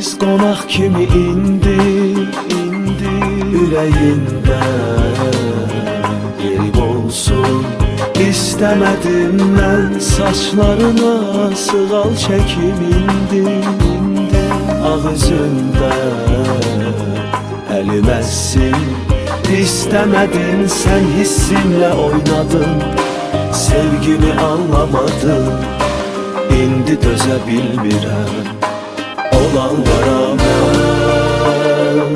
Dəvətsiz qonaq kimi indi ürəyində yerib olsun. İstəmədim mən saçlarına sığal çəkim indi ağzında əlim əssin. İstəmədin sən hissimlə oynadın, sevgimi anlamadın. İndi dözə bilmirəm olanlara mən.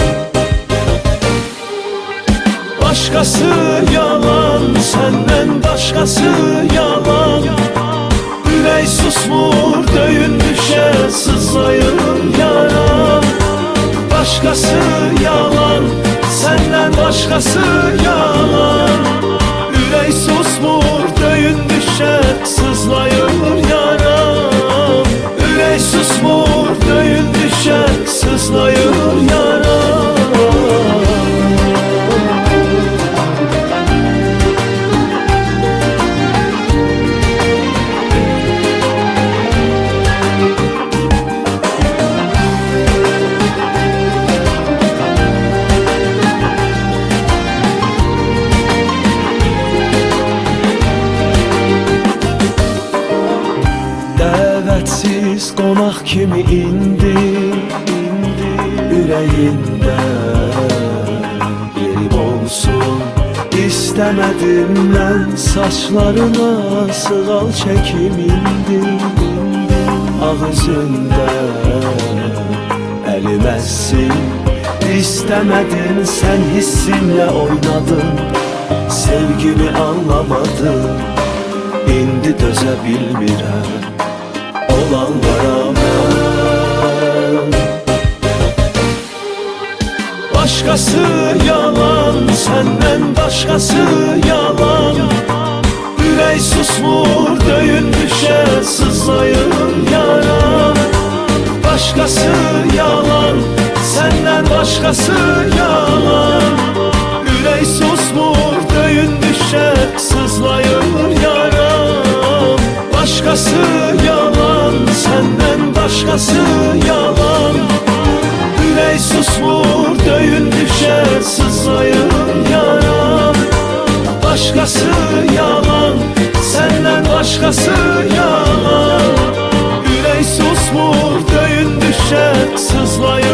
Başqası yalan, səndən başqası yalan. Ürək susmur, döyündükcə sızlayır yara. Başqası yalan, səndən başqası yalan. Ürək susmur, döyündükcə sızlayır yara. Ürək susmur, döyündükcə sızlayır yara. Dəvətsiz qonaq kimi indi ürəyində yerib olsun. İstəmədim mən saçlarına sığal çəkim indi ağzında əlim əssin. İstəmədin sən hissimlə oynadın, sevgimi anlamadın. İndi dözə bilmirəm olanlara mən. Başqası yalan, səndən başqası yalan. Ürək susmur, döyündükcə sızlayır yara. Başqası yalan, səndən başqası yalan. Ürək susmur, döyündükcə sızlayır yara. Başqası yalan, səndən başqası yalan. Ürək susmur, döyündükcə sızlayır yara. Başqası yalan, səndən başqası yalan. Ürək susmur, döyündükcə sızlayır